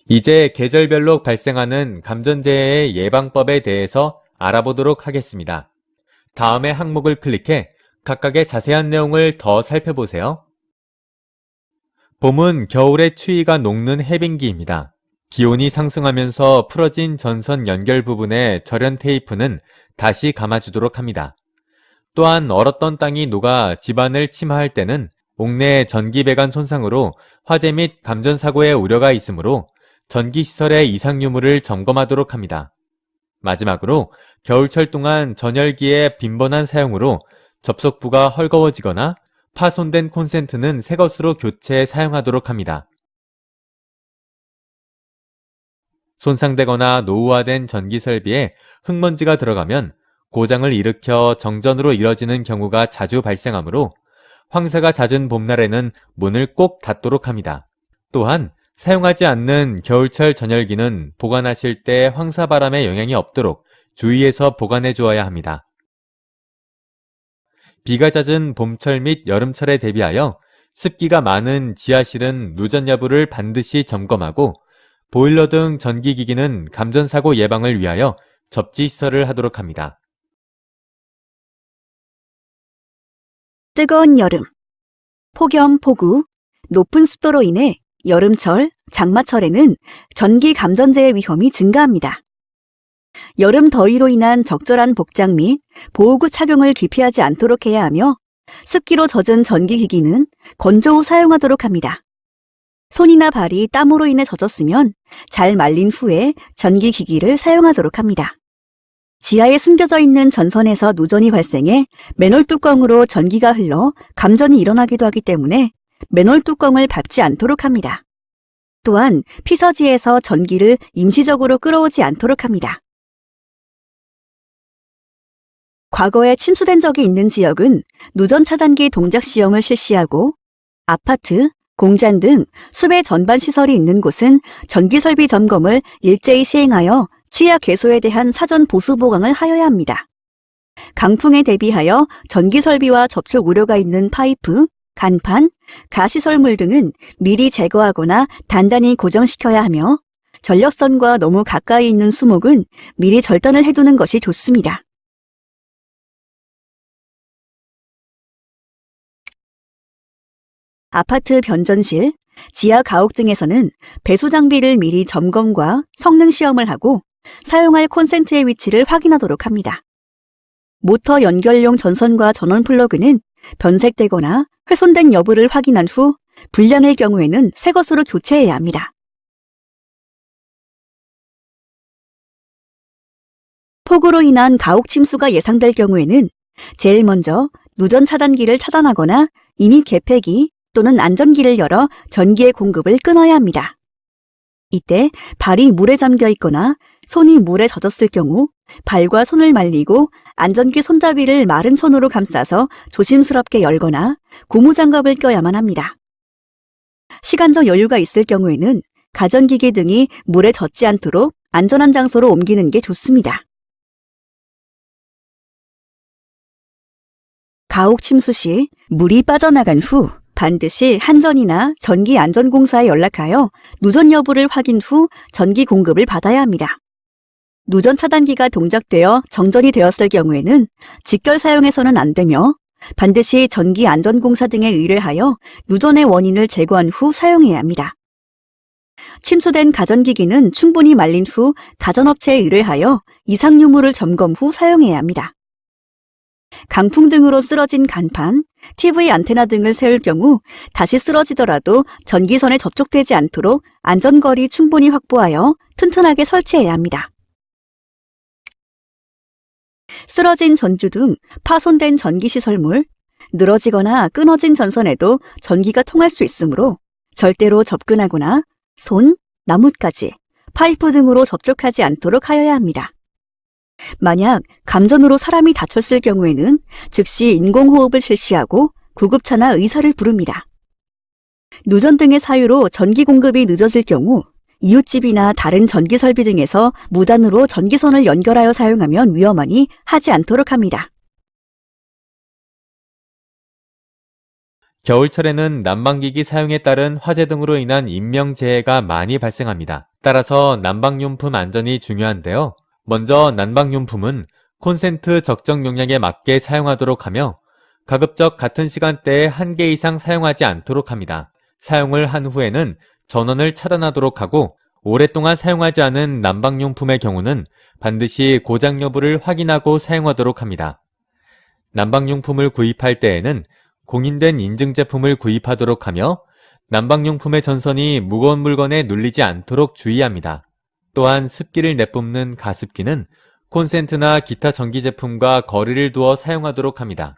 이제 계절별로 발생하는 감전재해의 예방법에 대해서 알아보도록 하겠습니다. 다음의 항목을 클릭해 각각의 자세한 내용을 더 살펴보세요. 봄은 겨울의 추위가 녹는 해빙기입니다. 기온이 상승하면서 풀어진 전선 연결 부분의 절연 테이프는 다시 감아주도록 합니다. 또한 얼었던 땅이 녹아 집안을 침하할 때는 옥내 전기 배관 손상으로 화재 및 감전 사고의 우려가 있으므로 전기시설의 이상 유무를 점검하도록 합니다. 마지막으로 겨울철 동안 전열기의 빈번한 사용으로 접속부가 헐거워지거나 파손된 콘센트는 새 것으로 교체 사용하도록 합니다. 손상되거나 노후화된 전기설비에 흙먼지가 들어가면 고장을 일으켜 정전으로 이뤄지는 경우가 자주 발생하므로 황사가 잦은 봄날에는 문을 꼭 닫도록 합니다. 또한 사용하지 않는 겨울철 전열기는 보관하실 때 황사바람의 영향이 없도록 주의해서 보관해 주어야 합니다. 비가 잦은 봄철 및 여름철에 대비하여 습기가 많은 지하실은 누전 여부를 반드시 점검하고 보일러 등 전기기기는 감전사고 예방을 위하여 접지 시설을 하도록 합니다. 뜨거운 여름, 폭염, 폭우, 높은 습도로 인해 여름철, 장마철에는 전기 감전재해 위험이 증가합니다. 여름 더위로 인한 적절한 복장 및 보호구 착용을 기피하지 않도록 해야 하며 습기로 젖은 전기기기는 건조 후 사용하도록 합니다. 손이나 발이 땀으로 인해 젖었으면 잘 말린 후에 전기기기를 사용하도록 합니다. 지하에 숨겨져 있는 전선에서 누전이 발생해 맨홀 뚜껑으로 전기가 흘러 감전이 일어나기도 하기 때문에 맨홀 뚜껑을 밟지 않도록 합니다. 또한 피서지에서 전기를 임시적으로 끌어오지 않도록 합니다. 과거에 침수된 적이 있는 지역은 누전 차단기 동작 시험을 실시하고 아파트, 공장 등 수배 전반 시설이 있는 곳은 전기설비 점검을 일제히 시행하여 취약 개소에 대한 사전 보수 보강을 하여야 합니다. 강풍에 대비하여 전기설비와 접촉 우려가 있는 파이프, 간판, 가시설물 등은 미리 제거하거나 단단히 고정시켜야 하며 전력선과 너무 가까이 있는 수목은 미리 절단을 해두는 것이 좋습니다. 아파트 변전실, 지하 가옥 등에서는 배수 장비를 미리 점검과 성능 시험을 하고 사용할 콘센트의 위치를 확인하도록 합니다. 모터 연결용 전선과 전원 플러그는 변색되거나 훼손된 여부를 확인한 후 불량일 경우에는 새 것으로 교체해야 합니다. 폭우로 인한 가옥 침수가 예상될 경우에는 제일 먼저 누전 차단기를 차단하거나 이미 개폐기 또는 안전기를 열어 전기의 공급을 끊어야 합니다. 이때 발이 물에 잠겨 있거나 손이 물에 젖었을 경우 발과 손을 말리고 안전기 손잡이를 마른 손으로 감싸서 조심스럽게 열거나 고무장갑을 껴야만 합니다. 시간적 여유가 있을 경우에는 가전기기 등이 물에 젖지 않도록 안전한 장소로 옮기는 게 좋습니다. 가옥 침수 시 물이 빠져나간 후 반드시 한전이나 전기안전공사에 연락하여 누전 여부를 확인 후 전기 공급을 받아야 합니다. 누전 차단기가 동작되어 정전이 되었을 경우에는 직결 사용해서는 안 되며 반드시 전기안전공사 등에 의뢰하여 누전의 원인을 제거한 후 사용해야 합니다. 침수된 가전기기는 충분히 말린 후 가전업체에 의뢰하여 이상 유무를 점검 후 사용해야 합니다. 강풍 등으로 쓰러진 간판, TV 안테나 등을 세울 경우 다시 쓰러지더라도 전기선에 접촉되지 않도록 안전거리 충분히 확보하여 튼튼하게 설치해야 합니다. 쓰러진 전주 등 파손된 전기시설물, 늘어지거나 끊어진 전선에도 전기가 통할 수 있으므로 절대로 접근하거나 손, 나뭇가지, 파이프 등으로 접촉하지 않도록 하여야 합니다. 만약 감전으로 사람이 다쳤을 경우에는 즉시 인공호흡을 실시하고 구급차나 의사를 부릅니다. 누전 등의 사유로 전기 공급이 늦어질 경우 이웃집이나 다른 전기설비 등에서 무단으로 전기선을 연결하여 사용하면 위험하니 하지 않도록 합니다. 겨울철에는 난방기기 사용에 따른 화재 등으로 인한 인명재해가 많이 발생합니다. 따라서 난방용품 안전이 중요한데요. 먼저 난방용품은 콘센트 적정 용량에 맞게 사용하도록 하며 가급적 같은 시간대에 1개 이상 사용하지 않도록 합니다. 사용을 한 후에는 전원을 차단하도록 하고 오랫동안 사용하지 않은 난방용품의 경우는 반드시 고장 여부를 확인하고 사용하도록 합니다. 난방용품을 구입할 때에는 공인된 인증 제품을 구입하도록 하며 난방용품의 전선이 무거운 물건에 눌리지 않도록 주의합니다. 또한 습기를 내뿜는 가습기는 콘센트나 기타 전기 제품과 거리를 두어 사용하도록 합니다.